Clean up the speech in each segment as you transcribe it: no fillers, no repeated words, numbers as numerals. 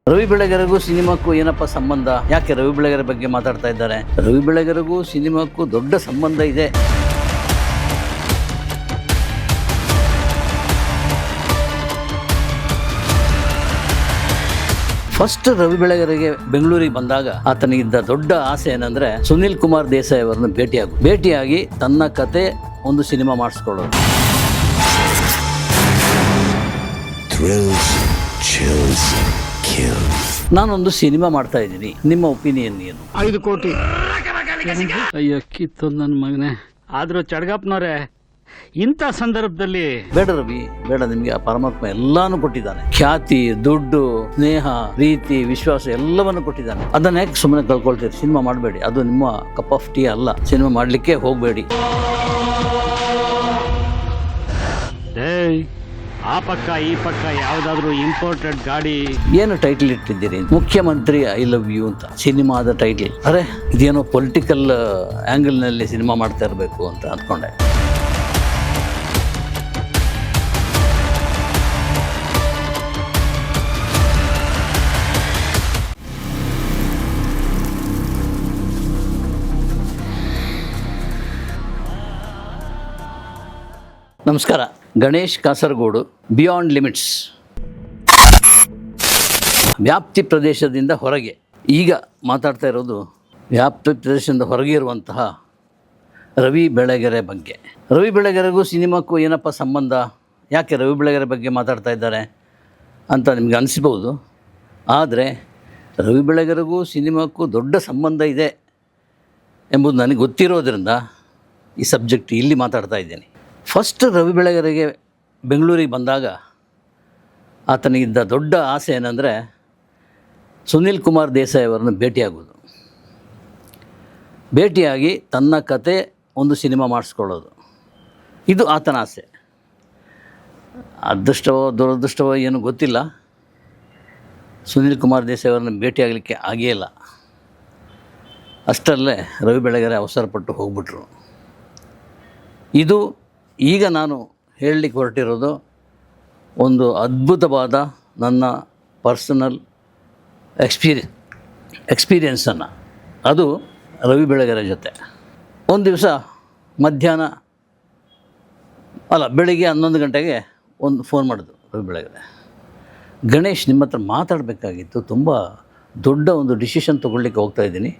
ರವಿ ಬೆಳಗೆರೆಗೂ ಸಿನಿಮಾಕ್ಕೂ ಏನಪ್ಪ ಸಂಬಂಧ? ಯಾಕೆ ರವಿ ಬೆಳಗೆರೆ ಬಗ್ಗೆ ಮಾತಾಡ್ತಾ ಇದ್ದಾರೆ? ರವಿ ಬೆಳಗೆರೆಗೂ ಸಿನಿಮಾಕ್ಕೂ ದೊಡ್ಡ ಸಂಬಂಧ ಇದೆ. ಫಸ್ಟ್ ರವಿ ಬೆಳಗೆರೆಗೆ ಬೆಂಗಳೂರಿಗೆ ಬಂದಾಗ ಆತನಿಗಿದ್ದ ದೊಡ್ಡ ಆಸೆ ಏನಂದ್ರೆ ಸುನಿಲ್ ಕುಮಾರ್ ದೇಸಾಯಿ ಅವರನ್ನು ಭೇಟಿಯಾಗಿ ತನ್ನ ಕತೆ ಒಂದು ಸಿನಿಮಾ ಮಾಡಿಸ್ಕೊಳ್ಳೋದು. ನಾನೊಂದು ಸಿನಿಮಾ ಮಾಡ್ತಾ ಇದ್ದೀನಿ, ನಿಮ್ಮ ಒಪಿನಿಯನ್ ಏನು? 5 ಕೋಟಿ. ಅಯ್ಯೋ ಕಿತ್ತು ನನ್ನ ಮಗನೇ. ಆದ್ರೂ ಚಡ್ಗಪ್ಪನವ್ರೆ, ಇಂಥ ಸಂದರ್ಭದಲ್ಲಿ ಬೇಡ ರವಿ, ಬೇಡ. ನಿಮ್ಗೆ ಆ ಪರಮಾತ್ಮ ಎಲ್ಲಾನು ಕೊಟ್ಟಿದ್ದಾನೆ. ಖ್ಯಾತಿ, ದುಡ್ಡು, ಸ್ನೇಹ, ಪ್ರೀತಿ, ವಿಶ್ವಾಸ ಎಲ್ಲವನ್ನು ಕೊಟ್ಟಿದ್ದಾನೆ. ಅದನ್ನ ಯಾಕೆ ಸುಮ್ಮನೆ ಕಳ್ಕೊಳ್ತೀರಿ? ಸಿನಿಮಾ ಮಾಡಬೇಡಿ, ಅದು ನಿಮ್ಮ ಕಪ್ ಆಫ್ ಟೀ ಅಲ್ಲ. ಸಿನಿಮಾ ಮಾಡ್ಲಿಕ್ಕೆ ಹೋಗಬೇಡಿ. ಆ ಪಕ್ಕ ಈ ಪಕ್ಕ ಯಾವ್ದಾದ್ರು ಇಂಪೋರ್ಟೆಡ್ ಗಾಡಿ. ಏನು ಟೈಟಲ್ ಇಟ್ಟಿದ್ದೀರಿ? ಮುಖ್ಯಮಂತ್ರಿ ಐ ಲವ್ ಯು ಅಂತ ಸಿನಿಮಾದ ಟೈಟಲ್. ಅರೆ, ಇದೇನೋ ಪೊಲಿಟಿಕಲ್ ಆಂಗಲ್ ನಲ್ಲಿ ಸಿನಿಮಾ ಮಾಡ್ತಾ ಇರಬೇಕು ಅಂತ ಅಂದ್ಕೊಂಡೆ. ನಮಸ್ಕಾರ. ಗಣೇಶ್ ಕಾಸರಗೋಡು, ಬಿಯಾಂಡ್ ಲಿಮಿಟ್ಸ್, ವ್ಯಾಪ್ತಿ ಪ್ರದೇಶದಿಂದ ಹೊರಗೆ. ಈಗ ಮಾತಾಡ್ತಾ ಇರೋದು ವ್ಯಾಪ್ತಿ ಪ್ರದೇಶದಿಂದ ಹೊರಗೆ ಇರುವಂತಹ ರವಿ ಬೆಳಗೆರೆ ಬಗ್ಗೆ. ರವಿ ಬೆಳಗೆರೆಗೂ ಸಿನಿಮಾಕ್ಕೂ ಏನಪ್ಪ ಸಂಬಂಧ? ಯಾಕೆ ರವಿ ಬೆಳಗೆರೆ ಬಗ್ಗೆ ಮಾತಾಡ್ತಾ ಇದ್ದಾರೆ ಅಂತ ನಿಮಗೆ ಅನಿಸ್ಬೋದು. ಆದರೆ ರವಿ ಬೆಳಗೆರೆಗೂ ಸಿನಿಮಾಕ್ಕೂ ದೊಡ್ಡ ಸಂಬಂಧ ಇದೆ ಎಂಬುದು ನನಗೆ ಗೊತ್ತಿರೋದ್ರಿಂದ ಈ ಸಬ್ಜೆಕ್ಟ್ ಇಲ್ಲಿ ಮಾತಾಡ್ತಾ ಇದ್ದೇನೆ. ಫಸ್ಟ್ ರವಿ ಬೆಳಗೆರೆಗೆ ಬೆಂಗಳೂರಿಗೆ ಬಂದಾಗ ಆತನಿಗಿದ್ದ ದೊಡ್ಡ ಆಸೆ ಏನಂದರೆ ಸುನಿಲ್ ಕುಮಾರ್ ದೇಸಾಯಿ ಅವರನ್ನು ಭೇಟಿಯಾಗಿ ತನ್ನ ಕತೆ ಒಂದು ಸಿನಿಮಾ ಮಾಡಿಸ್ಕೊಳ್ಳೋದು. ಇದು ಆತನ ಆಸೆ. ಅದೃಷ್ಟವೋ ದುರದೃಷ್ಟವೋ ಏನೂ ಗೊತ್ತಿಲ್ಲ, ಸುನಿಲ್ ಕುಮಾರ್ ದೇಸಾಯಿ ಅವರನ್ನು ಭೇಟಿಯಾಗಲಿಕ್ಕೆ ಆಗೇ ಇಲ್ಲ. ಅಷ್ಟರಲ್ಲೇ ರವಿ ಬೆಳಗೆರೆ ಅವಸರಪಟ್ಟು ಹೋಗ್ಬಿಟ್ರು. ಇದು ಈಗ ನಾನು ಹೇಳಲಿಕ್ಕೆ ಹೊರಟಿರೋದು ಒಂದು ಅದ್ಭುತವಾದ ನನ್ನ ಪರ್ಸನಲ್ ಎಕ್ಸ್ಪೀರಿಯನ್ಸನ್ನು. ಅದು ರವಿ ಬೆಳಗೆರೆ ಜೊತೆ ಒಂದು ದಿವಸ ಮಧ್ಯಾಹ್ನ ಬೆಳಿಗ್ಗೆ 11 ಗಂಟೆಗೆ ಒಂದು ಫೋನ್ ಮಾಡಿದ್ರು ರವಿ ಬೆಳಗೆರೆ. ಗಣೇಶ್, ನಿಮ್ಮ ಹತ್ರ ಮಾತಾಡಬೇಕಾಗಿತ್ತು, ತುಂಬ ದೊಡ್ಡ ಒಂದು ಡಿಸಿಷನ್ ತೊಗೊಳ್ಲಿಕ್ಕೆ ಹೋಗ್ತಾ ಇದ್ದೀನಿ,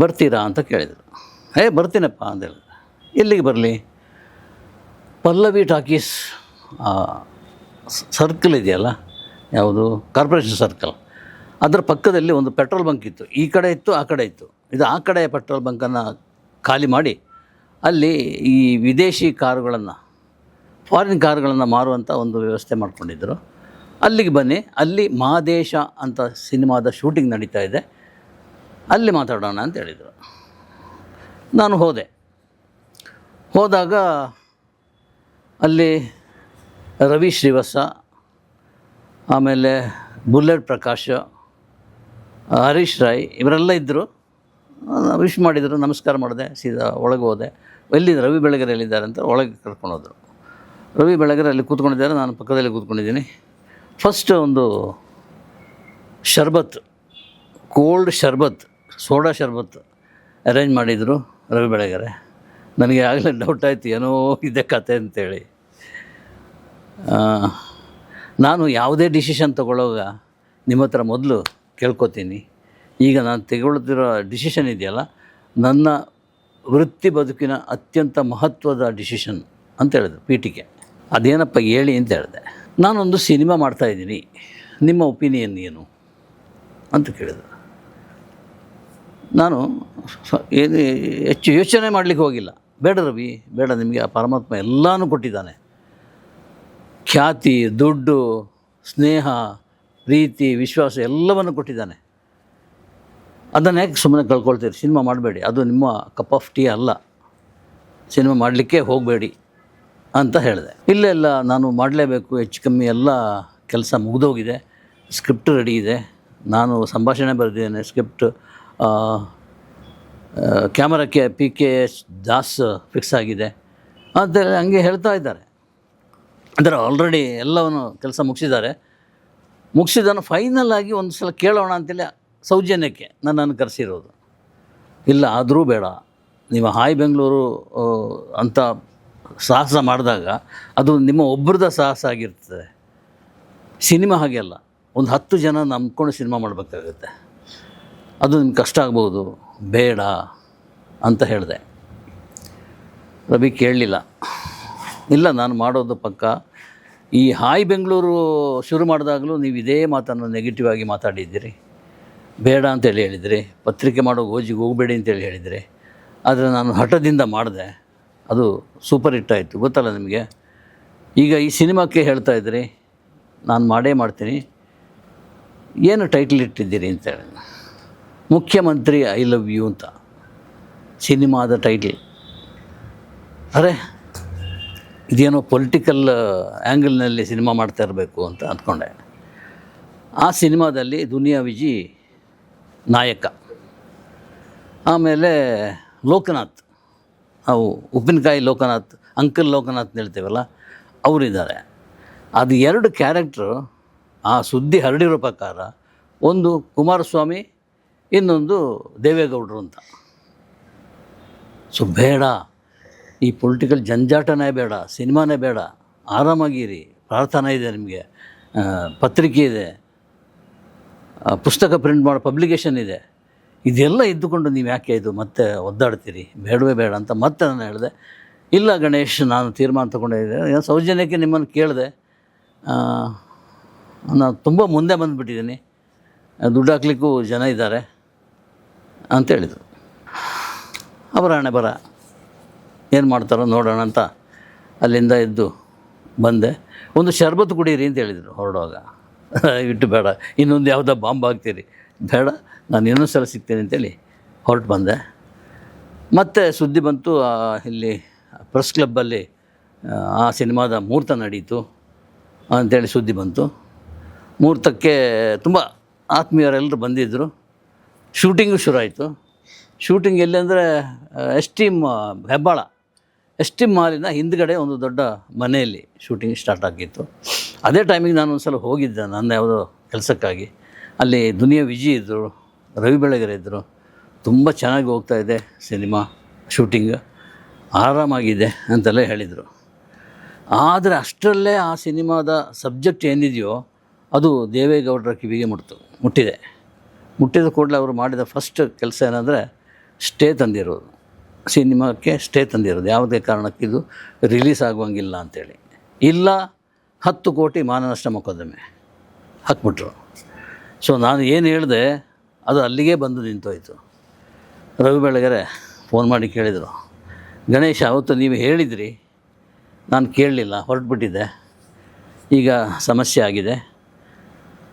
ಬರ್ತೀರಾ ಅಂತ ಕೇಳಿದರು. ಬರ್ತೀನಪ್ಪ ಅಂತ ಹೇಳಿದೆ. ಎಲ್ಲಿಗೆ ಬರಲಿ? ಪಲ್ಲವಿ ಟಾಕೀಸ್ ಸರ್ಕಲ್ ಇದೆಯಲ್ಲ, ಯಾವುದು ಕಾರ್ಪೊರೇಷನ್ ಸರ್ಕಲ್, ಅದರ ಪಕ್ಕದಲ್ಲಿ ಒಂದು ಪೆಟ್ರೋಲ್ ಬಂಕ್ ಇತ್ತು. ಈ ಕಡೆ ಇತ್ತು, ಆ ಕಡೆ ಇತ್ತು. ಇದು ಆ ಕಡೆ ಪೆಟ್ರೋಲ್ ಬಂಕನ್ನು ಖಾಲಿ ಮಾಡಿ ಅಲ್ಲಿ ಈ ವಿದೇಶಿ ಕಾರುಗಳನ್ನು, ಫಾರಿನ್ ಕಾರುಗಳನ್ನು ಮಾರುವಂಥ ಒಂದು ವ್ಯವಸ್ಥೆ ಮಾಡ್ಕೊಂಡಿದ್ದರು. ಅಲ್ಲಿಗೆ ಬನ್ನಿ, ಅಲ್ಲಿ ಮಹಾದೇಶ ಅಂತ ಸಿನಿಮಾದ ಶೂಟಿಂಗ್ ನಡೀತಾ ಇದೆ, ಅಲ್ಲಿ ಮಾತಾಡೋಣ ಅಂತ ಹೇಳಿದರು. ನಾನು ಹೋದಾಗ ಅಲ್ಲಿ ರವಿ ಶ್ರೀವತ್ಸ, ಆಮೇಲೆ ಬುಲೆಟ್ ಪ್ರಕಾಶ್, ಹರೀಶ್ ರಾಯ್ ಇವರೆಲ್ಲ ಇದ್ದರು. ವಿಶ್ ಮಾಡಿದರು, ನಮಸ್ಕಾರ ಮಾಡಿದೆ, ಸೀದಾ ಒಳಗೆ ಹೋದೆ. ಎಲ್ಲಿದ್ದಾರೆ ರವಿ ಬೆಳಗೆರೆ ಎಲ್ಲಿದ್ದಾರೆ ಅಂತ ಒಳಗೆ ಕರ್ಕೊಂಡು ಹೋದರು. ರವಿ ಬೆಳಗೆರೆ ಅಲ್ಲಿ ಕೂತ್ಕೊಂಡಿದ್ದಾರೆ, ನಾನು ಪಕ್ಕದಲ್ಲಿ ಕೂತ್ಕೊಂಡಿದ್ದೀನಿ. ಫಸ್ಟ್ ಒಂದು ಶರ್ಬತ್, ಕೋಲ್ಡ್ ಶರ್ಬತ್, ಸೋಡಾ ಶರ್ಬತ್ ಅರೇಂಜ್ ಮಾಡಿದರು ರವಿ ಬೆಳಗೆರೆ. ನನಗೆ ಆಗಲೇ ಡೌಟ್ ಆಯಿತು, ಏನೋ ಇದೆ ಕತೆ ಅಂತೇಳಿ. ನಾನು ಯಾವುದೇ ಡಿಸಿಷನ್ ತೊಗೊಳ್ಳೋವಾಗ ನಿಮ್ಮ ಹತ್ರ ಮೊದಲು ಕೇಳ್ಕೊತೀನಿ. ಈಗ ನಾನು ತೆಗೊಳ್ತಿರೋ ಡಿಸಿಷನ್ ಇದೆಯಲ್ಲ, ನನ್ನ ವೃತ್ತಿ ಬದುಕಿನ ಅತ್ಯಂತ ಮಹತ್ವದ ಡಿಸಿಷನ್ ಅಂತ ಹೇಳಿದ್ರು ಪೀಠಿಕೆ. ಅದೇನಪ್ಪ ಹೇಳಿ ಅಂತ ಹೇಳಿದೆ. ನಾನೊಂದು ಸಿನಿಮಾ ಮಾಡ್ತಾಯಿದ್ದೀನಿ, ನಿಮ್ಮ ಒಪಿನಿಯನ್ ಏನು ಅಂತ ಕೇಳಿದ್ರು. ನಾನು ಏನು ಹೆಚ್ಚು ಯೋಚನೆ ಮಾಡಲಿಕ್ಕೆ ಹೋಗಿಲ್ಲ. ಬೇಡ ರವಿ, ಬೇಡ. ನಿಮಗೆ ಆ ಪರಮಾತ್ಮ ಎಲ್ಲಾನು ಕೊಟ್ಟಿದ್ದಾನೆ. ಖ್ಯಾತಿ, ದುಡ್ಡು, ಸ್ನೇಹ, ಪ್ರೀತಿ, ವಿಶ್ವಾಸ ಎಲ್ಲವನ್ನು ಕೊಟ್ಟಿದ್ದಾನೆ. ಅದನ್ನು ಯಾಕೆ ಸುಮ್ಮನೆ ಕಳ್ಕೊಳ್ತೀರಿ? ಸಿನಿಮಾ ಮಾಡಬೇಡಿ, ಅದು ನಿಮ್ಮ ಕಪ್ ಆಫ್ ಟೀ ಅಲ್ಲ. ಸಿನಿಮಾ ಮಾಡಲಿಕ್ಕೆ ಹೋಗಬೇಡಿ ಅಂತ ಹೇಳಿದೆ. ಇಲ್ಲ, ನಾನು ಮಾಡಲೇಬೇಕು. ಹೆಚ್ಚು ಕಮ್ಮಿ ಎಲ್ಲ ಕೆಲಸ ಮುಗಿದೋಗಿದೆ, ಸ್ಕ್ರಿಪ್ಟ್ ರೆಡಿ ಇದೆ, ನಾನು ಸಂಭಾಷಣೆ ಬರೆದಿದ್ದೇನೆ, ಸ್ಕ್ರಿಪ್ಟ್ ಕ್ಯಾಮರಕ್ಕೆ PKS ದಾಸ್ ಫಿಕ್ಸ್ ಆಗಿದೆ ಅಂತ ಹಂಗೆ ಹೇಳ್ತಾ ಇದ್ದಾರೆ. ಅಂದರೆ ಆಲ್ರೆಡಿ ಎಲ್ಲವನ್ನು ಕೆಲಸ ಮುಗಿಸಿದ್ದಾರೆ. ಮುಗಿಸಿದನ್ನು ಫೈನಲ್ ಆಗಿ ಒಂದು ಸಲ ಕೇಳೋಣ ಅಂತೇಳಿ ಸೌಜನ್ಯಕ್ಕೆ ನನ್ನನ್ನು ಕರೆಸಿರೋದು. ಇಲ್ಲ ಆದರೂ ಬೇಡ, ನೀವು ಹಾಯ್ ಬೆಂಗಳೂರು ಅಂತ ಸಾಹಸ ಮಾಡಿದಾಗ ಅದು ನಿಮ್ಮ ಒಬ್ಬರದ ಸಾಹಸ ಆಗಿರ್ತದೆ. ಸಿನಿಮಾ ಹಾಗೆ ಅಲ್ಲ, ಒಂದು 10 ಜನ ನಂಬ್ಕೊಂಡು ಸಿನಿಮಾ ಮಾಡಬೇಕಾಗುತ್ತೆ, ಅದು ನಿಮ್ಗೆ ಕಷ್ಟ ಆಗ್ಬೋದು, ಬೇಡ ಅಂತ ಹೇಳಿದೆ. ರವಿ ಕೇಳಲಿಲ್ಲ. ಇಲ್ಲ, ನಾನು ಮಾಡೋದು ಪಕ್ಕ. ಈ ಹಾಯ್ ಬೆಂಗಳೂರು ಶುರು ಮಾಡಿದಾಗಲೂ ನೀವು ಇದೇ ಮಾತನ್ನು ನೆಗೆಟಿವ್ ಆಗಿ ಮಾತಾಡಿದ್ದೀರಿ, ಬೇಡ ಅಂತೇಳಿ ಹೇಳಿದ್ರಿ, ಪತ್ರಿಕೆ ಮಾಡೋ ಗೋಜಿಗೆ ಹೋಗಬೇಡಿ ಅಂತೇಳಿ ಹೇಳಿದ್ರಿ. ಆದರೆ ನಾನು ಹಠದಿಂದ ಮಾಡಿದೆ, ಅದು ಸೂಪರ್ ಹಿಟ್ ಆಯಿತು, ಗೊತ್ತಲ್ಲ ನಿಮಗೆ. ಈಗ ಈ ಸಿನಿಮಾಕ್ಕೆ ಹೇಳ್ತಾ ಇದ್ರಿ, ನಾನು ಮಾಡೇ ಮಾಡ್ತೀನಿ, ಏನು ಟೈಟಲ್ ಇಟ್ಟಿದ್ದೀರಿ ಅಂತೇಳಿ. ಮುಖ್ಯಮಂತ್ರಿ ಐ ಲವ್ ಯು ಅಂತ ಸಿನಿಮಾದ ಟೈಟಲ್. ಅರೆ, ಇದೇನೋ ಪೊಲಿಟಿಕಲ್ ಆ್ಯಂಗಲ್ನಲ್ಲಿ ಸಿನಿಮಾ ಮಾಡ್ತಾ ಇರಬೇಕು ಅಂತ ಅಂದ್ಕೊಂಡೆ. ಆ ಸಿನಿಮಾದಲ್ಲಿ ದುನಿಯಾ ವಿಜಿ ನಾಯಕ, ಆಮೇಲೆ ಲೋಕನಾಥ್, ನಾವು ಉಪ್ಪಿನಕಾಯಿ ಲೋಕನಾಥ್, ಅಂಕಲ್ ಲೋಕನಾಥ್ ಹೇಳ್ತೇವಲ್ಲ, ಅವರಿದ್ದಾರೆ. ಅದು 2 ಕ್ಯಾರೆಕ್ಟ್ರು ಆ ಸುದ್ದಿ ಹರಡಿರೋ ಪ್ರಕಾರ, ಒಂದು ಕುಮಾರಸ್ವಾಮಿ, ಇನ್ನೊಂದು ದೇವೇಗೌಡರು ಅಂತ. ಸೊ ಬೇಡ, ಈ ಪೊಲಿಟಿಕಲ್ ಜಂಜಾಟನೇ ಬೇಡ, ಸಿನಿಮಾನೇ ಬೇಡ, ಆರಾಮಾಗಿರಿ. ಪ್ರಾರ್ಥನಾ ಇದೆ ನಿಮಗೆ, ಪತ್ರಿಕೆ ಇದೆ, ಪುಸ್ತಕ ಪ್ರಿಂಟ್ ಮಾಡೋ ಪಬ್ಲಿಕೇಶನ್ ಇದೆ, ಇದೆಲ್ಲ ಇದ್ದುಕೊಂಡು ನೀವು ಯಾಕೆ ಇದು ಮತ್ತೆ ಒದ್ದಾಡ್ತೀರಿ, ಬೇಡವೇ ಬೇಡ ಅಂತ ಮತ್ತೆ ನಾನು ಹೇಳಿದೆ. ಇಲ್ಲ ಗಣೇಶ್, ನಾನು ತೀರ್ಮಾನ ತೊಗೊಂಡಿದ್ದೆ, ಸೌಜನ್ಯಕ್ಕೆ ನಿಮ್ಮನ್ನು ಕೇಳಿದೆ, ನಾನು ತುಂಬ ಮುಂದೆ ಬಂದುಬಿಟ್ಟಿದ್ದೀನಿ, ದುಡ್ಡು ಹಾಕ್ಲಿಕ್ಕೂ ಜನ ಇದ್ದಾರೆ ಅಂತ ಹೇಳಿದರು. ಅವರ ಹಣೆ ಬರ ಏನು ಮಾಡ್ತಾರೋ ನೋಡೋಣ ಅಂತ ಅಲ್ಲಿಂದ ಎದ್ದು ಬಂದೆ. ಒಂದು ಶರ್ಬತ್ತು ಕುಡೀರಿ ಅಂತ ಹೇಳಿದರು ಹೊರಡುವಾಗ. ಇಟ್ಟು ಬೇಡ, ಇನ್ನೊಂದು ಯಾವುದೋ ಬಾಂಬ್ ಹಾಕ್ತೀರಿ, ಬೇಡ, ನಾನು ಇನ್ನೊಂದು ಸಲ ಸಿಗ್ತೇನೆ ಅಂತೇಳಿ ಹೊರಟು ಬಂದೆ. ಮತ್ತು ಸುದ್ದಿ ಬಂತು, ಇಲ್ಲಿ ಪ್ರೆಸ್ ಕ್ಲಬ್ಬಲ್ಲಿ ಆ ಸಿನಿಮಾದ ಮುಹೂರ್ತ ನಡೀತು ಅಂಥೇಳಿ ಸುದ್ದಿ ಬಂತು. ಮುಹೂರ್ತಕ್ಕೆ ತುಂಬ ಆತ್ಮೀಯರೆಲ್ಲರೂ ಬಂದಿದ್ದರು. ಶೂಟಿಂಗು ಶುರು ಆಯಿತು. ಶೂಟಿಂಗ್ ಎಲ್ಲಿ ಅಂದರೆ ಎಸ್ಟೀಮ್ ಹೆಬ್ಬಾಳ ಎಸ್ಟೀಮ್ ಮಾಲಿನ ಹಿಂದ್ಗಡೆ ಒಂದು ದೊಡ್ಡ ಮನೆಯಲ್ಲಿ ಶೂಟಿಂಗ್ ಸ್ಟಾರ್ಟ್ ಆಗಿತ್ತು. ಅದೇ ಟೈಮಿಗೆ ನಾನು ಒಂದು ಸಲ ಹೋಗಿದ್ದೆ ನನ್ನ ಯಾವುದೋ ಕೆಲಸಕ್ಕಾಗಿ. ಅಲ್ಲಿ ದುನಿಯಾ ವಿಜಿ ಇದ್ದರು, ರವಿ ಬೆಳಗೆರೆ ಇದ್ದರು. ತುಂಬ ಚೆನ್ನಾಗಿ ಹೋಗ್ತಾಯಿದೆ ಸಿನಿಮಾ ಶೂಟಿಂಗ್, ಆರಾಮಾಗಿದೆ ಅಂತೆಲ್ಲ ಹೇಳಿದರು. ಆದರೆ ಅಷ್ಟರಲ್ಲೇ ಆ ಸಿನಿಮಾದ ಸಬ್ಜೆಕ್ಟ್ ಏನಿದೆಯೋ ಅದು ದೇವೇಗೌಡರ ಕಿವಿಗೆ ಮುಟ್ಟಿದೆ. ಮುಟ್ಟಿದ ಕೂಡಲೇ ಅವರು ಮಾಡಿದ ಫಸ್ಟ್ ಕೆಲಸ ಏನಂದರೆ ಸ್ಟೇ ತಂದಿರೋದು, ಸಿನಿಮಾಕ್ಕೆ ಸ್ಟೇ ತಂದಿರೋದು. ಯಾವುದೇ ಕಾರಣಕ್ಕಿದು ರಿಲೀಸ್ ಆಗುವಂಗಿಲ್ಲ ಅಂಥೇಳಿ. ಇಲ್ಲ 10 ಕೋಟಿ ಮಾನನಷ್ಟ ಮೊಕದ್ದಮೆ ಹಾಕ್ಬಿಟ್ರು. ಸೊ ನಾನು ಏನು ಹೇಳಿದೆ ಅದು ಅಲ್ಲಿಗೆ ಬಂದು ನಿಂತೋಯ್ತು. ರವಿ ಬೆಳಗೆರೆ ಫೋನ್ ಮಾಡಿ ಕೇಳಿದರು, ಗಣೇಶ ಅವತ್ತು ನೀವು ಹೇಳಿದ್ರಿ, ನಾನು ಕೇಳಲಿಲ್ಲ, ಹೊರಟುಬಿಟ್ಟಿದ್ದೆ, ಈಗ ಸಮಸ್ಯೆ ಆಗಿದೆ,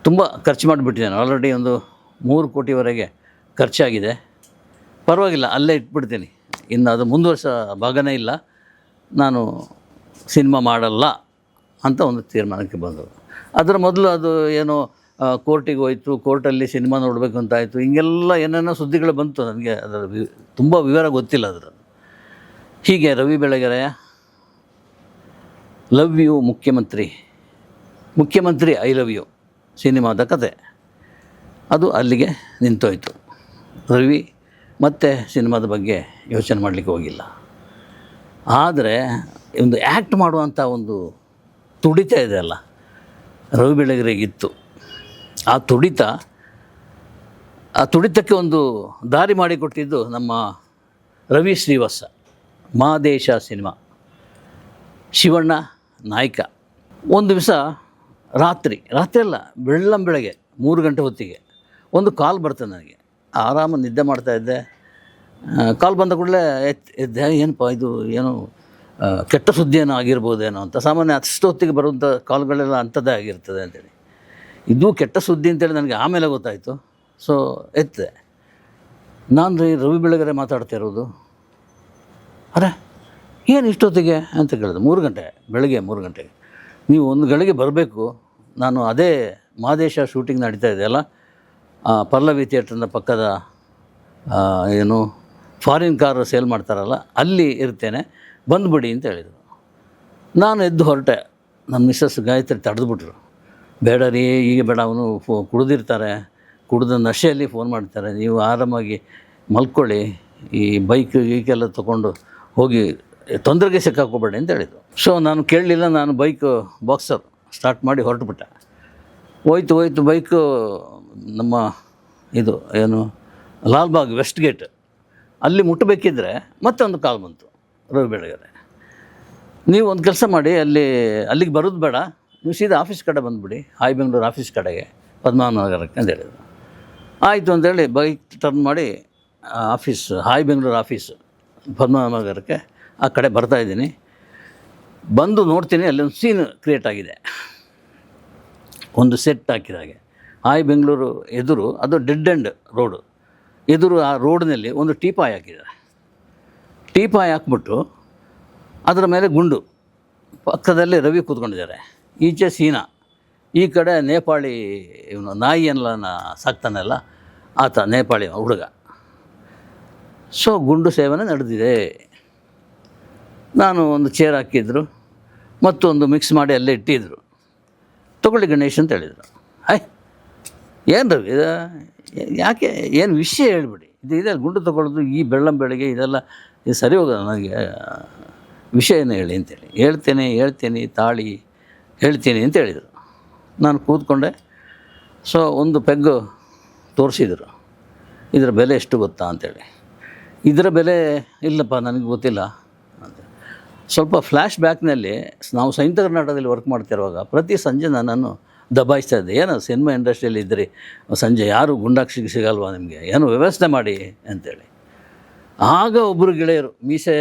ತುಂಬ ಖರ್ಚು ಮಾಡಿಬಿಟ್ಟಿದ್ದೇನೆ, ಆಲ್ರೆಡಿ ಒಂದು 3 ಕೋಟಿವರೆಗೆ ಖರ್ಚಾಗಿದೆ, ಪರವಾಗಿಲ್ಲ ಅಲ್ಲೇ ಇಟ್ಬಿಡ್ತೀನಿ, ಇನ್ನು ಅದು ಮುಂದುವರ್ಸೋ ಭಾಗನೇ ಇಲ್ಲ, ನಾನು ಸಿನಿಮಾ ಮಾಡಲ್ಲ ಅಂತ ಒಂದು ತೀರ್ಮಾನಕ್ಕೆ ಬಂದರು. ಅದರ ಮೊದಲು ಅದು ಏನೋ ಕೋರ್ಟಿಗೆ ಹೋಯಿತು, ಕೋರ್ಟಲ್ಲಿ ಸಿನಿಮಾ ನೋಡಬೇಕು ಅಂತ ಆಯಿತು, ಹಿಂಗೆಲ್ಲ ಏನೇನೋ ಸುದ್ದಿಗಳು ಬಂತು. ನನಗೆ ಅದರ ತುಂಬ ವಿವರ ಗೊತ್ತಿಲ್ಲ ಅದರ. ಹೀಗೆ ರವಿ ಬೆಳಗೆರೆಯ ಲವ್ ಯು ಮುಖ್ಯಮಂತ್ರಿ ಐ ಲವ್ ಯು ಸಿನಿಮಾದ ಕತೆ ಅದು ಅಲ್ಲಿಗೆ ನಿಂತೋಯ್ತು. ರವಿ ಮತ್ತೆ ಸಿನಿಮಾದ ಬಗ್ಗೆ ಯೋಚನೆ ಮಾಡಲಿಕ್ಕೆ ಹೋಗಿಲ್ಲ. ಆದರೆ ಒಂದು ಆ್ಯಕ್ಟ್ ಮಾಡುವಂಥ ಒಂದು ತುಡಿತ ಇದೆ ಅಲ್ಲ, ರವಿ ಬೆಳಗೆರೆಗಿತ್ತು. ಆ ತುಡಿತಕ್ಕೆ ಒಂದು ದಾರಿ ಮಾಡಿಕೊಟ್ಟಿದ್ದು ನಮ್ಮ ರವಿ ಶ್ರೀವತ್ಸ. ಮಾದೇಶ ಸಿನಿಮಾ, ಶಿವಣ್ಣ ನಾಯಕ. ಒಂದು ದಿವಸ ರಾತ್ರಿ ಅಲ್ಲ, ಬೆಳ್ಳಂಬೆಳಗ್ಗೆ 3 ಗಂಟೆ ಹೊತ್ತಿಗೆ ಒಂದು ಕಾಲ್ ಬರ್ತದೆ ನನಗೆ. ಆರಾಮ ನಿದ್ದೆ ಮಾಡ್ತಾಯಿದ್ದೆ. ಕಾಲ್ ಬಂದ ಕೂಡಲೇ ಎದ್ದೆ. ಏನಪ್ಪ ಇದು, ಏನೋ ಕೆಟ್ಟ ಸುದ್ದಿ ಏನೋ ಆಗಿರ್ಬೋದೇನೋ ಅಂತ. ಸಾಮಾನ್ಯ ಅಷ್ಟೊತ್ತಿಗೆ ಬರುವಂಥ ಕಾಲ್ಗಳೆಲ್ಲ ಅಂಥದ್ದೇ ಆಗಿರ್ತದೆ ಅಂತೇಳಿ. ಇದು ಕೆಟ್ಟ ಸುದ್ದಿ ಅಂತೇಳಿ ನನಗೆ ಆಮೇಲೆ ಗೊತ್ತಾಯಿತು. ಸೊ ಎತ್ತಿದೆ. ನಾನು ರವಿ ಬೆಳಗೆರೆ ಮಾತಾಡ್ತಾ ಇರೋದು. ಅರೆ ಏನು ಇಷ್ಟೊತ್ತಿಗೆ ಅಂತ ಕೇಳಿದೆ. 3 ಗಂಟೆ, ಬೆಳಗ್ಗೆ 3 ಗಂಟೆಗೆ. ನೀವು 1 ಗಳಿಗೆ ಬರಬೇಕು, ನಾನು ಅದೇ ಮಾದೇಶ ಶೂಟಿಂಗ್ ನಡೀತಾ ಇದೆಯಲ್ಲ, ಪಲ್ಲವಿ ಥಿಯೇಟ್ರಿನ ಪಕ್ಕದ ಏನು ಫಾರಿನ್ ಕಾರ್ ಸೇಲ್ ಮಾಡ್ತಾರಲ್ಲ ಅಲ್ಲಿ ಇರ್ತೇನೆ, ಬಂದುಬಿಡಿ ಅಂತ ಹೇಳಿದರು. ನಾನು ಎದ್ದು ಹೊರಟೆ. ನಮ್ಮ ಮಿಸ್ಸಸ್ ಗಾಯತ್ರಿ ತಡೆದುಬಿಟ್ರು. ಬೇಡ ರೀ ಈಗ ಬೇಡ, ಅವನು ಕುಡಿದಿರ್ತಾರೆ, ಕುಡಿದ ನಶೆಯಲ್ಲಿ ಫೋನ್ ಮಾಡ್ತಾರೆ, ನೀವು ಆರಾಮಾಗಿ ಮಲ್ಕೊಳ್ಳಿ, ಈ ಬೈಕ್ ಗೀಕೆಲ್ಲ ತೊಗೊಂಡು ಹೋಗಿ ತೊಂದರೆಗೆ ಸಿಕ್ಕಾಕೋಬೇಡಿ ಅಂತ ಹೇಳಿದರು. ಸೊ ನಾನು ಕೇಳಲಿಲ್ಲ, ನಾನು ಬಾಕ್ಸರ್ ಸ್ಟಾರ್ಟ್ ಮಾಡಿ ಹೊರಟುಬಿಟ್ಟೆ. ಹೋಯ್ತು ಬೈಕು ನಮ್ಮ ಇದು ಏನು ಲಾಲ್ಬಾಗ್ ವೆಸ್ಟ್ ಗೇಟ್ ಅಲ್ಲಿ ಮುಟ್ಟಬೇಕಿದ್ರೆ ಮತ್ತೆ ಒಂದು ಕಾಲ್ ಬಂತು, ರವಿ ಬೆಳಗೆರೆ ನೀವು ಒಂದು ಕೆಲಸ ಮಾಡಿ, ಅಲ್ಲಿಗೆ ಬರೋದು ಬೇಡ, ನೀವು ಸೀದಾ ಆಫೀಸ್ ಕಡೆ ಬಂದುಬಿಡಿ, ಹಾಯ್ ಬೆಂಗಳೂರು ಆಫೀಸ್ ಕಡೆಗೆ ಪದ್ಮನಾಭನಗರಕ್ಕೆ ಅಂತ ಹೇಳಿದರು. ಆಯಿತು ಅಂತೇಳಿ ಬೈಕ್ ಟರ್ನ್ ಮಾಡಿ ಆಫೀಸ್ ಹಾಯ್ ಬೆಂಗಳೂರು ಆಫೀಸ್ ಪದ್ಮನಾಭನಗರಕ್ಕೆ ಆ ಕಡೆ ಬರ್ತಾಯಿದ್ದೀನಿ. ಬಂದು ನೋಡ್ತೀನಿ, ಅಲ್ಲಿ ಒಂದು ಸೀನ್ ಕ್ರಿಯೇಟ್ ಆಗಿದೆ, ಒಂದು ಸೆಟ್ ಹಾಕಿದಾಗೆ. ಹಾಯ್ ಬೆಂಗಳೂರು ಎದುರು ಅದು ಡೆಡ್ ಎಂಡ್ ರೋಡು, ಎದುರು ಆ ರೋಡ್ನಲ್ಲಿ ಒಂದು ಟೀಪಾಯ್ ಹಾಕಿದ್ದಾರೆ. ಟೀಪಾಯ್ ಹಾಕ್ಬಿಟ್ಟು ಅದರ ಮೇಲೆ ಗುಂಡು, ಪಕ್ಕದಲ್ಲಿ ರವಿ ಕೂತ್ಕೊಂಡಿದ್ದಾರೆ, ಈಚೆ ಸೀನಾ, ಈ ಕಡೆ ನೇಪಾಳಿ ಇವನು ನಾಯಿ ಎಲ್ಲ ಸಾಕ್ತಾನೆಲ್ಲ ಆತ ನೇಪಾಳಿ ಹುಡುಗ. ಸೊ ಗುಂಡು ಸೇವನೆ ನಡೆದಿದೆ. ನಾನು ಒಂದು ಚೇರ್ ಹಾಕಿದ್ರು, ಮತ್ತೊಂದು ಮಿಕ್ಸ್ ಮಾಡಿ ಅಲ್ಲೇ ಇಟ್ಟಿದ್ರು. ತೊಗೊಳ್ಳಿ ಗಣೇಶ್ ಅಂತ ಹೇಳಿದರು. ಏನು ರವಿ ಇದು, ಯಾಕೆ, ಏನು ವಿಷಯ ಹೇಳ್ಬಿಡಿ, ಇದೆ ಗುಂಡು ತೊಗೊಳ್ಳೋದು ಈ ಬೆಳಗ್ಗೆ ಇದೆಲ್ಲ ಇದು ಸರಿ ಹೋಗೋದು, ನನಗೆ ವಿಷಯನ ಹೇಳಿ ಅಂತೇಳಿ. ಹೇಳ್ತೇನೆ ತಾಳಿ ಹೇಳ್ತೀನಿ ಅಂತ ಹೇಳಿದರು. ನಾನು ಕೂತ್ಕೊಂಡೆ. ಸೊ ಒಂದು ಪೆಗ್ಗು ತೋರಿಸಿದರು, ಇದರ ಬೆಲೆ ಎಷ್ಟು ಗೊತ್ತಾ ಅಂತೇಳಿ. ಇದರ ಬೆಲೆ ಇಲ್ಲಪ್ಪ ನನಗೆ ಗೊತ್ತಿಲ್ಲ ಅಂತ. ಸ್ವಲ್ಪ ಫ್ಲ್ಯಾಶ್ ಬ್ಯಾಕ್ನಲ್ಲಿ ನಾವು ಸಂಯುಕ್ತ ಕರ್ನಾಟಕದಲ್ಲಿ ವರ್ಕ್ ಮಾಡ್ತಿರುವಾಗ ಪ್ರತಿ ಸಂಜೆ ನನ್ನನ್ನು ದಬಾಯಿಸ್ತಾ ಇದ್ದೆ, ಏನು ಸಿನಿಮಾ ಇಂಡಸ್ಟ್ರಿಯಲ್ಲಿ ಇದ್ದರೆ ಸಂಜೆ ಯಾರು ಗುಂಡಾಕ್ಷಿಗೆ ಸಿಗಲ್ವಾ ನಿಮಗೆ, ಏನು ವ್ಯವಸ್ಥೆ ಮಾಡಿ ಅಂತೇಳಿ. ಆಗ ಒಬ್ಬರು ಗೆಳೆಯರು ಮೀಸೆ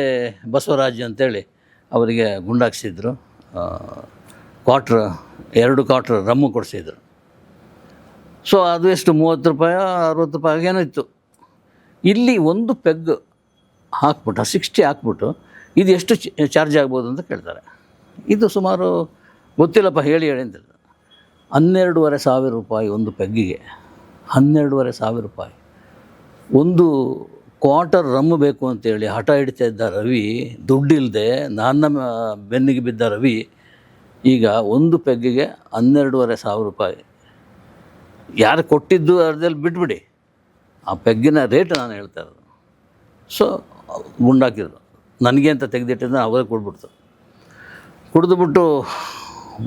ಬಸವರಾಜ್ ಅಂತೇಳಿ ಅವರಿಗೆ ಗುಂಡಾಕ್ಸಿದ್ರು, ಎರಡು ಕ್ವಾರ್ಟ್ರ್ ರಮ್ಮು ಕೊಡಿಸಿದ್ರು. ಸೊ ಅದು ಎಷ್ಟು, 30 ರೂಪಾಯಿ 60 ರೂಪಾಯಿ ಏನೋ ಇತ್ತು. ಇಲ್ಲಿ ಒಂದು ಪೆಗ್ ಹಾಕ್ಬಿಟ್ಟು 60 ಹಾಕ್ಬಿಟ್ಟು ಇದು ಎಷ್ಟು ಚಾರ್ಜ್ ಆಗ್ಬೋದು ಅಂತ ಕೇಳ್ತಾರೆ. ಇದು ಸುಮಾರು ಗೊತ್ತಿಲ್ಲಪ್ಪ ಹೇಳಿ ಅಂತ. 12,500 ರೂಪಾಯಿ ಒಂದು ಪೆಗ್ಗಿಗೆ, 12,500 ರೂಪಾಯಿ. ಒಂದು ಕ್ವಾರ್ಟರ್ ರಮ್ಮು ಬೇಕು ಅಂತೇಳಿ ಹಠ ಹಿಡಿತಾ ಇದ್ದ ರವಿ, ದುಡ್ಡಿಲ್ಲದೆ ನನ್ನ ಬೆನ್ನಿಗೆ ಬಿದ್ದ ರವಿ ಈಗ ಒಂದು ಪೆಗ್ಗಿಗೆ 12,500 ರೂಪಾಯಿ. ಯಾರು ಕೊಟ್ಟಿದ್ದು ಅರ್ಧದಲ್ಲಿ ಬಿಟ್ಬಿಡಿ, ಆ ಪೆಗ್ಗಿನ ರೇಟ್ ನಾನು ಹೇಳ್ತಾ ಇರೋದು. ಸೊ ಗುಂಡಾಕಿದ್ರು, ನನಗೆ ಅಂತ ತೆಗೆದಿಟ್ಟಿದ್ದ ಅವರೇ ಕೊಡ್ಬಿಡ್ತು. ಕುಡಿದುಬಿಟ್ಟು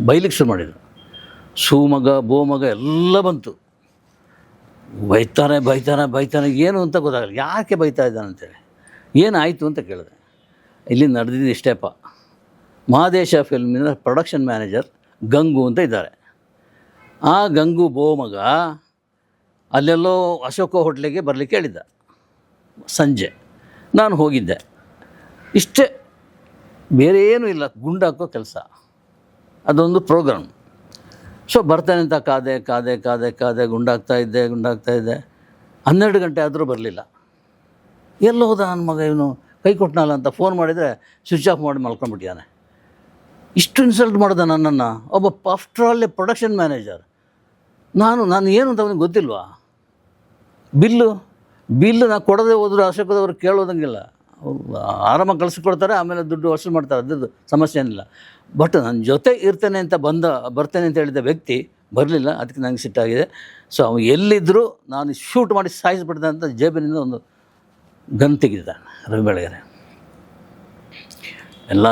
ಬೈಲಿಕ್ಕೆ ಶುರು ಮಾಡಿದರು. ಸೂಮಗ ಬೋಮಗ ಎಲ್ಲ ಬಂತು. ಬೈತಾನೆ ಏನು ಅಂತ ಗೊತ್ತಾಗಲ್ಲ, ಯಾಕೆ ಬೈತಾ ಇದ್ದಾನೆ ಅಂತೇಳಿ. ಏನಾಯಿತು ಅಂತ ಕೇಳಿದೆ. ಇಲ್ಲಿ ನಡೆದಿದ್ದು ಇಷ್ಟೇಪ್ಪ, ಮಹಾದೇಶ ಫಿಲ್ಮಿನ ಪ್ರೊಡಕ್ಷನ್ ಮ್ಯಾನೇಜರ್ ಗಂಗು ಅಂತ ಇದ್ದಾರೆ. ಆ ಗಂಗು ಬೋಮಗ ಅಲ್ಲೆಲ್ಲೋ ಅಶೋಕ ಹೋಟ್ಲಿಗೆ ಬರಲಿಕ್ಕೆ ಹೇಳಿದ್ದ ಸಂಜೆ. ನಾನು ಹೋಗಿದ್ದೆ, ಇಷ್ಟೇ, ಬೇರೆ ಏನೂ ಇಲ್ಲ, ಗುಂಡಾಕೋ ಕೆಲಸ, ಅದೊಂದು ಪ್ರೋಗ್ರಾಮ್. ಸೊ ಬರ್ತಾನೆ ಅಂತ ಕಾದೆ ಗುಂಡಾಗ್ತಾ ಇದ್ದೆ. 12 ಗಂಟೆ ಆದರೂ ಬರಲಿಲ್ಲ. ಎಲ್ಲಿ ಹೋದ ನನ್ನ ಮಗ ಇವನು, ಕೈ ಕೊಟ್ಟನಲ್ಲ ಅಂತ ಫೋನ್ ಮಾಡಿದರೆ ಸ್ವಿಚ್ ಆಫ್ ಮಾಡಿ ಮಲ್ಕೊಂಡ್ಬಿಟ್ಟಿದ್ದಾನೆ. ಇಷ್ಟು ಇನ್ಸಲ್ಟ್ ಮಾಡಿದ ನನ್ನನ್ನು ಒಬ್ಬ ಆಫ್ಟರ್ ಆಲ್ ಪ್ರೊಡಕ್ಷನ್ ಮ್ಯಾನೇಜರ್. ನಾನು ಏನು ಅಂತ ಅವನಿಗೆ ಗೊತ್ತಿಲ್ವಾ? ಬಿಲ್ಲು ನಾನು ಕೊಡದೆ ಹೋದರೂ ಅಶೋಕದವ್ರು ಕೇಳೋದಂಗಿಲ್ಲ, ಆರಾಮಾಗಿ ಕಳಿಸ್ಕೊಡ್ತಾರೆ, ಆಮೇಲೆ ದುಡ್ಡು ವಸೂಲು ಮಾಡ್ತಾರೆ, ಅದ್ರದ್ದು ಸಮಸ್ಯೆ ಏನಿಲ್ಲ. ಬಟ್ ನನ್ನ ಜೊತೆ ಇರ್ತೇನೆ ಅಂತ ಬರ್ತೇನೆ ಅಂತ ಹೇಳಿದ ವ್ಯಕ್ತಿ ಬರಲಿಲ್ಲ. ಅದಕ್ಕೆ ನನಗೆ ಸಿಟ್ಟಾಗಿದೆ. ಸೊ ಅವನು ಎಲ್ಲಿದ್ದರೂ ನಾನು ಶೂಟ್ ಮಾಡಿ ಸಾಯಿಸ್ಬಿಡ್ದೆ ಅಂತ ಜೇಬಿನಿಂದ ಒಂದು ಗನ್ ತೆಗೆದಿದ್ದಾನೆ ರವಿ ಬೆಳಗೆರೆ. ಎಲ್ಲ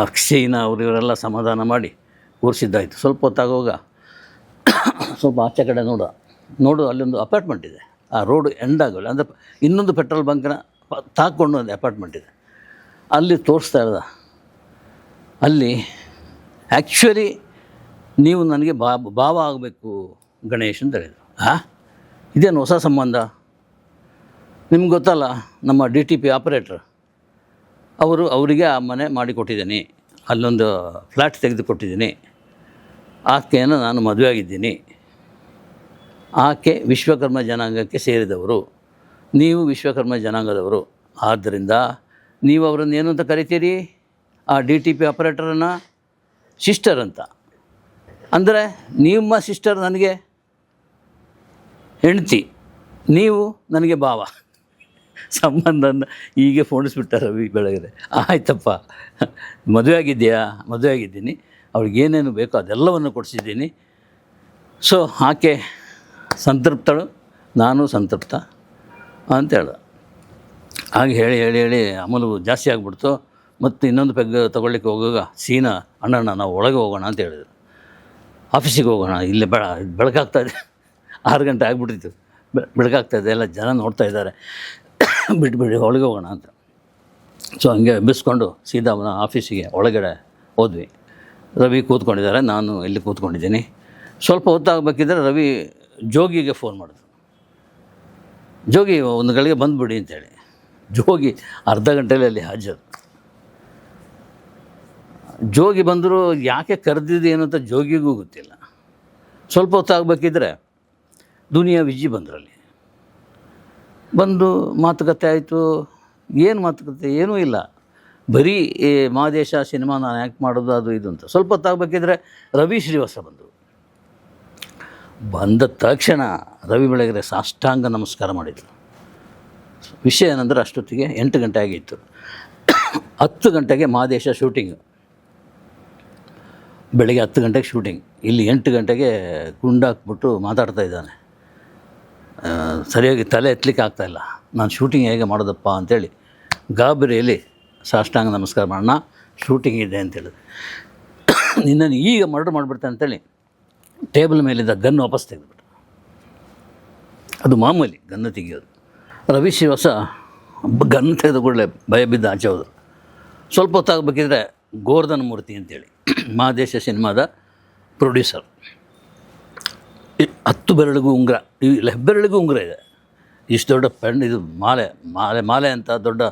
ಅಕ್ಷಯ್ನ ಇವರೆಲ್ಲ ಸಮಾಧಾನ ಮಾಡಿ ಕೂರಿಸಿದ್ದಾಯಿತು. ಸ್ವಲ್ಪ ಹೊತ್ತಾಗುವಾಗ ಸ್ವಲ್ಪ ಆಚೆ ಕಡೆ ನೋಡು ಅಲ್ಲೊಂದು ಅಪಾರ್ಟ್ಮೆಂಟ್ ಇದೆ, ಆ ರೋಡು ಎಂಡ್ ಆಗೋಲ್ಲ, ಅಂದರೆ ಇನ್ನೊಂದು ಪೆಟ್ರೋಲ್ ಬಂಕ್ನ ತಾಕ್ಕೊಂಡು ಒಂದು ಅಪಾರ್ಟ್ಮೆಂಟ್ ಇದೆ, ಅಲ್ಲಿ ತೋರಿಸ್ತಾ ಇರೋದ. ಅಲ್ಲಿ ಆ್ಯಕ್ಚುಲಿ ನೀವು ನನಗೆ ಭಾವ ಆಗಬೇಕು ಗಣೇಶ್ ಅಂತ ಹೇಳಿದರು. ಇದೇನು ಹೊಸ ಸಂಬಂಧ? ನಿಮ್ಗೆ ಗೊತ್ತಲ್ಲ, ನಮ್ಮ DTP ಆಪರೇಟ್ರ್ ಅವರಿಗೆ ಆ ಮನೆ ಮಾಡಿಕೊಟ್ಟಿದ್ದೀನಿ, ಅಲ್ಲೊಂದು ಫ್ಲ್ಯಾಟ್ ತೆಗೆದುಕೊಟ್ಟಿದ್ದೀನಿ, ಆಕೆಯನ್ನು ನಾನು ಮದುವೆ ಆಗಿದ್ದೀನಿ, ಆಕೆ ವಿಶ್ವಕರ್ಮ ಜನಾಂಗಕ್ಕೆ ಸೇರಿದವರು, ನೀವು ವಿಶ್ವಕರ್ಮ ಜನಾಂಗದವರು, ಆದ್ದರಿಂದ ನೀವು ಅವರನ್ನು ಏನು ಅಂತ ಕರಿತೀರಿ? ಆ DTP ಆಪರೇಟರನ್ನು ಸಿಸ್ಟರ್ ಅಂತ. ಅಂದರೆ ನಿಮ್ಮ ಸಿಸ್ಟರ್ ನನಗೆ ಹೆಂಡ್ತಿ, ನೀವು ನನಗೆ ಭಾವ. ಸಂಬಂಧನ ಹೀಗೆ ಫೋಣಿಸ್ಬಿಟ್ಟ ರವಿ ಬೆಳಗೆರೆ. ಆಯ್ತಪ್ಪ, ಮದುವೆ ಆಗಿದ್ದೀನಿ, ಅವ್ಳಿಗೆ ಏನೇನು ಬೇಕೋ ಅದೆಲ್ಲವನ್ನು ಕೊಡಿಸಿದ್ದೀನಿ, ಸೊ ಆಕೆ ಸಂತೃಪ್ತಳು, ನಾನು ಸಂತೃಪ್ತ ಅಂತ ಹೇಳ್ದೆ. ಹಾಗೆ ಹೇಳಿ ಹೇಳಿ ಹೇಳಿ ಅಮಲು ಜಾಸ್ತಿ ಆಗಿಬಿಡ್ತು. ಮತ್ತು ಇನ್ನೊಂದು ಪೆಗ್ ತೊಗೊಳ್ಳಿಕ್ಕೆ ಹೋಗುವಾಗ ಸೀನಾ ಅಣ್ಣಣ್ಣ ನಾವು ಒಳಗೆ ಹೋಗೋಣ ಅಂತ ಹೇಳಿದ್ರು. ಆಫೀಸಿಗೆ ಹೋಗೋಣ, ಇಲ್ಲಿ ಬೆಳಕಾಗ್ತಾಯಿದೆ, 6 ಗಂಟೆ ಆಗಿಬಿಟ್ಟಿತ್ತು, ಬೆಳಕಾಗ್ತಾಯಿದೆ, ಎಲ್ಲ ಜನ ನೋಡ್ತಾ ಇದ್ದಾರೆ, ಬಿಟ್ಬಿಡಿ ಒಳಗೆ ಹೋಗೋಣ ಅಂತ. ಸೊ ಹಂಗೆ ಎಬ್ಬಿಸ್ಕೊಂಡು ಸೀದಾ ಅವನ ಆಫೀಸಿಗೆ ಒಳಗಡೆ ಹೋದ್ವಿ. ರವಿ ಕೂತ್ಕೊಂಡಿದ್ದಾರೆ, ನಾನು ಇಲ್ಲಿ ಕೂತ್ಕೊಂಡಿದ್ದೀನಿ. ಸ್ವಲ್ಪ ಹೊತ್ತಾಗಬೇಕಿದ್ರೆ ರವಿ ಜೋಗಿಗೆ ಫೋನ್ ಮಾಡಿದ್ರು. ಜೋಗಿ ಒಂದು ಗಳಿಗೆ ಬಂದುಬಿಡಿ ಅಂತೇಳಿ. ಜೋಗಿ ಅರ್ಧ ಗಂಟೆಯಲ್ಲಿ ಅಲ್ಲಿ ಹಾಜರು. ಜೋಗಿ ಬಂದರು, ಯಾಕೆ ಕರೆದಿದ್ದೇನು ಅಂತ ಜೋಗಿಗೂ ಗೊತ್ತಿಲ್ಲ. ಸ್ವಲ್ಪ ಹೊತ್ತಾಗಬೇಕಿದ್ರೆ ದುನಿಯಾ ವಿಜಿ ಬಂದರಲ್ಲಿ. ಬಂದು ಮಾತುಕತೆ ಆಯಿತು. ಏನು ಮಾತುಕತೆ? ಏನೂ ಇಲ್ಲ, ಬರೀ ಮಾದೇಶ ಸಿನಿಮಾ ನಾನು ಆ್ಯಕ್ಟ್ ಮಾಡೋದು ಅದು ಇದು ಅಂತ. ಸ್ವಲ್ಪ ಹೊತ್ತಾಗಬೇಕಿದ್ರೆ ರವಿ ಶ್ರೀವಾಸ ಬಂದರು. ಬಂದ ತಕ್ಷಣ ರವಿ ಬೆಳಗೆರೆ ಸಾಷ್ಟಾಂಗ ನಮಸ್ಕಾರ ಮಾಡಿದರು. ವಿಷಯ ಏನಂದರೆ ಅಷ್ಟೊತ್ತಿಗೆ 8 ಗಂಟೆ ಆಗಿತ್ತು. 10 ಗಂಟೆಗೆ ಮಾದೇಶ ಶೂಟಿಂಗು, ಬೆಳಗ್ಗೆ 10 ಗಂಟೆಗೆ ಶೂಟಿಂಗ್. ಇಲ್ಲಿ 8 ಗಂಟೆಗೆ ಗುಂಡಾಕ್ಬಿಟ್ಟು ಮಾತಾಡ್ತಾ ಇದ್ದಾನೆ. ಸರಿಯಾಗಿ ತಲೆ ಎತ್ತಲಿಕ್ಕೆ ಆಗ್ತಾಯಿಲ್ಲ. ನಾನು ಶೂಟಿಂಗ್ ಹೇಗೆ ಮಾಡೋದಪ್ಪ ಅಂಥೇಳಿ ಗಾಬರಿಯಲ್ಲಿ ಸಾಷ್ಟಾಂಗ ನಮಸ್ಕಾರ ಮಾಡೋಣ, ಶೂಟಿಂಗ್ ಇದೆ ಅಂತೇಳಿ. ನಿನ್ನನ್ನು ಈಗ ಮರ್ಡರ್ ಮಾಡಿಬಿಡ್ತೆ ಅಂತೇಳಿ ಟೇಬಲ್ ಮೇಲಿದ್ದ ಗನ್ ವಾಪಸ್ ತೆಗೆದುಬಿಟ್ಟು. ಅದು ಮಾಮೂಲಿ ಗನ್ನು ತೆಗೆಯೋದು. ರವಿ ಶ್ರೀವಾಸ ಗನ್ ತೆಗೆದು ಕೂಡಲೇ ಭಯ ಬಿದ್ದು ಆಚೆ ಹೋದರು. ಸ್ವಲ್ಪ ಹೊತ್ತಾಗಬೇಕಿದ್ರೆ ಗೋವರ್ಧನ ಮೂರ್ತಿ ಅಂತೇಳಿ ಮಾದೇಶ ಸಿನಿಮಾದ ಪ್ರೊಡ್ಯೂಸರ್. 10 ಬೆರಳಿಗೂ ಉಂಗುರ, ಇಲ್ಲಿ ಹೆಬ್ಬೆರಳಿಗೂ ಉಂಗುರ ಇದೆ, ಇಷ್ಟು ದೊಡ್ಡ ಇದು ಮಾಲೆ ಅಂತ ದೊಡ್ಡ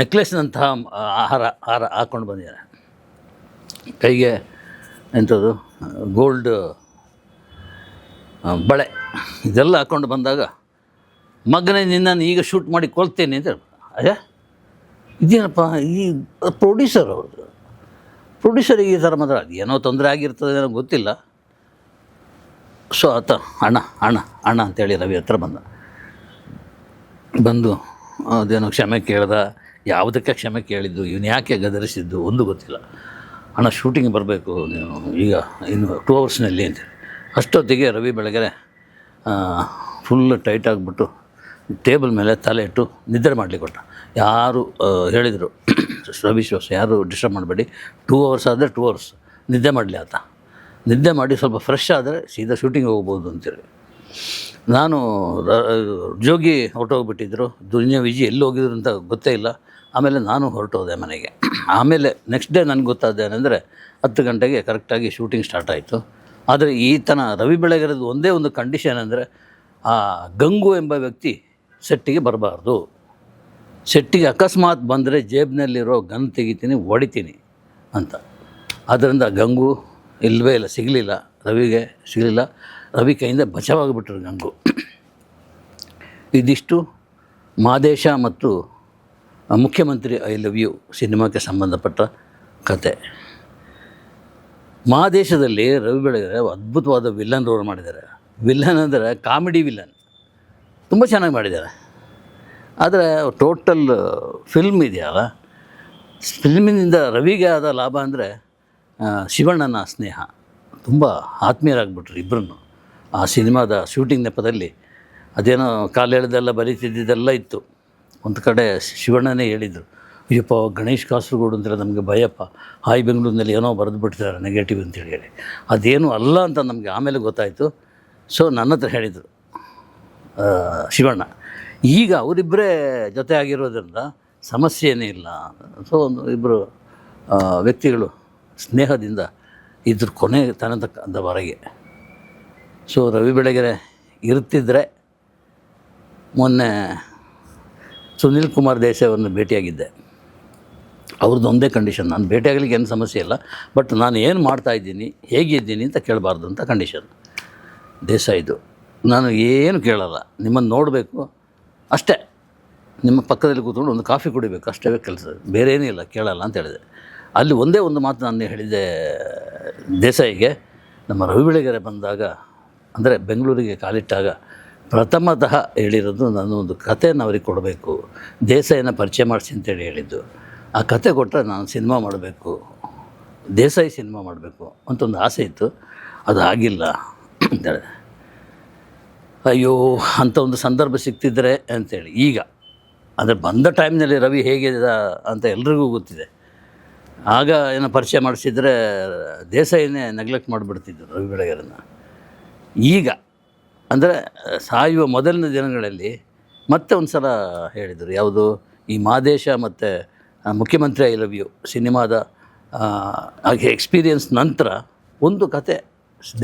ನೆಕ್ಲೆಸ್ನಂತಹ ಹಾರ ಹಾಕ್ಕೊಂಡು ಬಂದಿದ್ದಾರೆ. ಕೈಗೆ ಎಂಥದ್ದು ಗೋಲ್ಡ್ ಬಳೆ ಇದೆಲ್ಲ ಹಾಕ್ಕೊಂಡು ಬಂದಾಗ, ಮಗನೇ ನಿನ್ನನ್ನು ಈಗ ಶೂಟ್ ಮಾಡಿ ಕೊಲ್ತೇನೆ ಅಂತ ಹೇಳ್ಬೋದು. ಅಯ್ಯ ಇದೇನಪ್ಪ, ಈ ಪ್ರೊಡ್ಯೂಸರ್ ಅವ್ರದ್ದು, ಪ್ರೊಡ್ಯೂಸರಿಗೆ ಈ ಥರ ಮಾತ್ರ ಏನೋ ತೊಂದರೆ ಆಗಿರ್ತದೆ ಏನೋ ಗೊತ್ತಿಲ್ಲ. ಸೊ ಆತ ಅಣ್ಣ ಅಣ್ಣ ಅಣ್ಣ ಅಂತೇಳಿ ರವಿ ಹತ್ರ ಬಂದು ಅದೇನೋ ಕ್ಷಮೆ ಕೇಳ್ದ. ಯಾವುದಕ್ಕೆ ಕ್ಷಮೆ ಕೇಳಿದ್ದು, ಇವನು ಯಾಕೆ ಗದರಿಸಿದ್ದು ಒಂದು ಗೊತ್ತಿಲ್ಲ. ಅಣ್ಣ ಶೂಟಿಂಗ್ ಬರಬೇಕು ನೀವು ಈಗ ಇನ್ನು 2 ಅವರ್ಸ್ನಲ್ಲಿ ಅಂತೇಳಿ. ಅಷ್ಟೊತ್ತಿಗೆ ರವಿ ಬೆಳಗೆರೆ ಫುಲ್ ಟೈಟ್ ಆಗಿಬಿಟ್ಟು ಟೇಬಲ್ ಮೇಲೆ ತಲೆ ಇಟ್ಟು ನಿದ್ರೆ ಮಾಡಲಿಕ್ಕೆ ಕೊಟ್ಟ. ಯಾರು ಹೇಳಿದರು ರವಿ ಶ್ರೀವಾಸ, ಯಾರು ಡಿಸ್ಟರ್ಬ್ ಮಾಡಬೇಡಿ, 2 ಅವರ್ಸ್ ಆದರೆ 2 ಅವರ್ಸ್ ನಿದ್ದೆ ಮಾಡಲಿ ಆತ. ನಿದ್ದೆ ಮಾಡಿ ಸ್ವಲ್ಪ ಫ್ರೆಶ್ ಆದರೆ ಸೀದಾ ಶೂಟಿಂಗ್ ಹೋಗ್ಬೋದು ಅಂತೇಳಿ. ನಾನು ಜೋಗಿ ಹೊರಟೋಗ್ಬಿಟ್ಟಿದ್ರು, ದುನಿಯಾ ವಿಜಿ ಎಲ್ಲಿ ಹೋಗಿದ್ರು ಅಂತ ಗೊತ್ತೇ ಇಲ್ಲ. ಆಮೇಲೆ ನಾನು ಹೊರಟೋದೆ ಮನೆಗೆ. ಆಮೇಲೆ ನೆಕ್ಸ್ಟ್ ಡೇ ನನಗೆ ಗೊತ್ತಾದ್ದೇನೆಂದರೆ 10 ಗಂಟೆಗೆ ಕರೆಕ್ಟಾಗಿ ಶೂಟಿಂಗ್ ಸ್ಟಾರ್ಟ್ ಆಯಿತು. ಆದರೆ ಈತನ ರವಿ ಬೆಳಗೆರೆದು ಒಂದೇ ಒಂದು ಕಂಡೀಷನ್ ಅಂದರೆ, ಆ ಗಂಗು ಎಂಬ ವ್ಯಕ್ತಿ ಸೆಟ್ಟಿಗೆ ಬರಬಾರ್ದು. ಸೆಟ್ಟಿಗೆ ಅಕಸ್ಮಾತ್ ಬಂದರೆ ಜೇಬ್ನಲ್ಲಿರೋ ಗನ್ ತೆಗಿತೀನಿ, ಹೊಡಿತೀನಿ ಅಂತ. ಆದ್ದರಿಂದ ಗಂಗು ಇಲ್ಲವೇ ಇಲ್ಲ, ಸಿಗಲಿಲ್ಲ, ರವಿಗೆ ಸಿಗಲಿಲ್ಲ. ರವಿ ಕೈಯಿಂದ ಬಚಾವಾಗಿಬಿಟ್ರು ಗಂಗು. ಇದಿಷ್ಟು ಮಾದೇಶ ಮತ್ತು ಮುಖ್ಯಮಂತ್ರಿ ಐ ಲವ್ ಯು ಸಿನಿಮಾಕ್ಕೆ ಸಂಬಂಧಪಟ್ಟ ಕತೆ. ಮಾದೇಶದಲ್ಲಿ ರವಿ ಬೆಳಗೆರೆ ಅದ್ಭುತವಾದ ವಿಲ್ಲನ್ ರೋಲ್ ಮಾಡಿದ್ದಾರೆ. ವಿಲ್ಲನ್ ಅಂದರೆ ಕಾಮಿಡಿ ವಿಲ್ಲನ್, ತುಂಬ ಚೆನ್ನಾಗಿ ಮಾಡಿದ್ದಾರೆ. ಆದರೆ ಟೋಟಲ್ ಫಿಲ್ಮ್ ಇದೆಯಲ್ಲ, ಫಿಲ್ಮಿನಿಂದ ರವಿಗೆ ಆದ ಲಾಭ ಅಂದರೆ ಶಿವಣ್ಣನ ಸ್ನೇಹ. ತುಂಬ ಆತ್ಮೀಯರಾಗ್ಬಿಟ್ರು ಇಬ್ಬರೂ. ಆ ಸಿನಿಮಾದ ಶೂಟಿಂಗ್ ನೆಪದಲ್ಲಿ ಅದೇನೋ ಕಾಲು ಎಳೆದೆಲ್ಲ ಬರೀತಿದ್ದೆಲ್ಲ ಇತ್ತು. ಒಂದು ಕಡೆ ಶಿವಣ್ಣನೇ ಹೇಳಿದರು, ಅಯ್ಯಪ್ಪ ಗಣೇಶ್ ಕಾಸರಗೋಡು ಅಂದರೆ ನಮಗೆ ಭಯಪ್ಪ, ಹಾಯ್ ಬೆಂಗಳೂರಿನಲ್ಲಿ ಏನೋ ಬರೆದು ಬಿಡ್ತಾರೆ ನೆಗೆಟಿವ್ ಅಂತೇಳಿ ಹೇಳಿ. ಅದೇನೂ ಅಲ್ಲ ಅಂತ ನಮಗೆ ಆಮೇಲೆ ಗೊತ್ತಾಯಿತು. ಸೊ ನನ್ನ ಹತ್ರ ಹೇಳಿದರು ಶಿವಣ್ಣ. ಈಗ ಅವರಿಬ್ಬರೇ ಜೊತೆ ಆಗಿರೋದ್ರಿಂದ ಸಮಸ್ಯೆ ಏನೇ ಇಲ್ಲ. ಸೊ ಒಂದು ಇಬ್ಬರು ವ್ಯಕ್ತಿಗಳು ಸ್ನೇಹದಿಂದ ಇದ್ರ ಕೊನೆ ತನಕದವರೆಗೆ. ಸೊ ರವಿ ಬೆಳಗೆರೆ ಇರ್ತಿದ್ದರೆ, ಮೊನ್ನೆ ಸುನಿಲ್ ಕುಮಾರ್ ದೇಸಾಯಿ ಅವ್ರನ್ನ ಭೇಟಿಯಾಗಿದ್ದೆ. ಅವ್ರದ್ದು ಒಂದೇ ಕಂಡೀಷನ್, ನಾನು ಭೇಟಿಯಾಗಲಿಕ್ಕೆ ಏನು ಸಮಸ್ಯೆ ಇಲ್ಲ, ಬಟ್ ನಾನು ಏನು ಮಾಡ್ತಾಯಿದ್ದೀನಿ, ಹೇಗಿದ್ದೀನಿ ಅಂತ ಕೇಳಬಾರ್ದು ಅಂತ ಕಂಡೀಷನ್ ದೇಸಾಯಿದು. ನಾನು ಏನು ಕೇಳಲ್ಲ, ನಿಮ್ಮನ್ನು ನೋಡಬೇಕು ಅಷ್ಟೇ, ನಿಮ್ಮ ಪಕ್ಕದಲ್ಲಿ ಕೂತ್ಕೊಂಡು ಒಂದು ಕಾಫಿ ಕುಡಿಬೇಕು ಅಷ್ಟೇ ಕೆಲಸ, ಬೇರೆ ಏನಿಲ್ಲ, ಕೇಳಲ್ಲ ಅಂತ ಹೇಳಿದೆ. ಅಲ್ಲಿ ಒಂದೇ ಒಂದು ಮಾತು ನಾನು ಹೇಳಿದ್ದೆ ದೇಸಾಯಿಗೆ. ನಮ್ಮ ರವಿ ಬೆಳಗೆರೆ ಬಂದಾಗ, ಅಂದರೆ ಬೆಂಗಳೂರಿಗೆ ಕಾಲಿಟ್ಟಾಗ ಪ್ರಥಮತಃ ಹೇಳಿರೋದು, ನಾನು ಒಂದು ಕಥೆಯನ್ನು ಅವ್ರಿಗೆ ಕೊಡಬೇಕು, ದೇಸಾಯಿನ ಪರಿಚಯ ಮಾಡಿಸಿ ಅಂತೇಳಿ ಹೇಳಿದ್ದು. ಆ ಕತೆ ಕೊಟ್ಟರೆ ನಾನು ಸಿನಿಮಾ ಮಾಡಬೇಕು, ದೇಸಾಯಿ ಸಿನಿಮಾ ಮಾಡಬೇಕು ಅಂತ ಒಂದು ಆಸೆ ಇತ್ತು. ಅದು ಆಗಿಲ್ಲ. ಅಂತೇಳಿ ಅಯ್ಯೋ ಅಂಥ ಒಂದು ಸಂದರ್ಭ ಸಿಗ್ತಿದ್ರೆ ಅಂತೇಳಿ. ಈಗ ಅಂದರೆ ಬಂದ ಟೈಮ್ನಲ್ಲಿ ರವಿ ಹೇಗಿದೆ ಅಂತ ಎಲ್ರಿಗೂ ಗೊತ್ತಿದೆ. ಆಗ ಏನೋ ಪರಿಚಯ ಮಾಡಿಸಿದ್ರೆ ದೇಸಾಯಿನೇ ನೆಗ್ಲೆಕ್ಟ್ ಮಾಡಿಬಿಡ್ತಿದ್ರು ರವಿ ಬೆಳಗೆರೆನ. ಈಗ ಅಂದರೆ ಸಾಯುವ ಮೊದಲನೇ ದಿನಗಳಲ್ಲಿ ಮತ್ತೆ ಒಂದು ಸಲ ಹೇಳಿದರು, ಯಾವುದು ಈ ಮಾದೇಶ ಮತ್ತು ಮುಖ್ಯಮಂತ್ರಿ ಐ ಲವ್ ಯು ಸಿನಿಮಾದ ಹಾಗೆ ಎಕ್ಸ್ಪೀರಿಯನ್ಸ್ ನಂತರ ಒಂದು ಕತೆ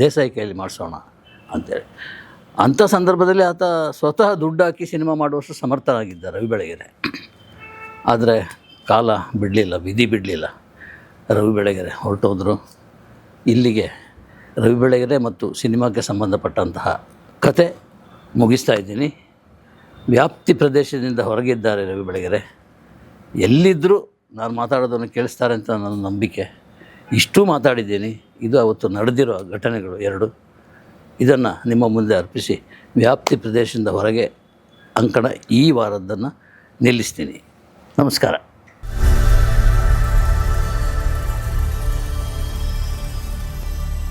ದೇಸಾಯಿ ಕೈಯಲ್ಲಿ ಮಾಡಿಸೋಣ ಅಂಥೇಳಿ. ಅಂಥ ಸಂದರ್ಭದಲ್ಲಿ ಆತ ಸ್ವತಃ ದುಡ್ಡು ಹಾಕಿ ಸಿನಿಮಾ ಮಾಡುವಷ್ಟು ಸಮರ್ಥನಾಗಿದ್ದ ರವಿ ಬೆಳಗೆರೆ. ಆದರೆ ಕಾಲ ಬಿಡಲಿಲ್ಲ, ವಿಧಿ ಬಿಡಲಿಲ್ಲ. ರವಿ ಬೆಳಗೆರೆ ಹೊರಟೋದ್ರು. ಇಲ್ಲಿಗೆ ರವಿ ಬೆಳಗೆರೆ ಮತ್ತು ಸಿನಿಮಾಕ್ಕೆ ಸಂಬಂಧಪಟ್ಟಂತಹ ಕತೆ ಮುಗಿಸ್ತಾ ಇದ್ದೀನಿ. ವ್ಯಾಪ್ತಿ ಪ್ರದೇಶದಿಂದ ಹೊರಗಿದ್ದಾರೆ ರವಿ ಬೆಳಗೆರೆ. ಎಲ್ಲಿದ್ದರೂ ನಾನು ಮಾತಾಡೋದನ್ನು ಕೇಳಿಸ್ತಾರೆ ಅಂತ ನನ್ನ ನಂಬಿಕೆ. ಇಷ್ಟೂ ಮಾತಾಡಿದ್ದೀನಿ. ಇದು ಅವತ್ತು ನಡೆದಿರೋ ಘಟನೆಗಳು 2. ಇದನ್ನು ನಿಮ್ಮ ಮುಂದೆ ಅರ್ಪಿಸಿ ವ್ಯಾಪ್ತಿ ಪ್ರದೇಶದಿಂದ ಹೊರಗೆ ಅಂಕಣ ಈ ವಾರದ್ದನ್ನು ನಿಲ್ಲಿಸ್ತೀನಿ. ನಮಸ್ಕಾರ.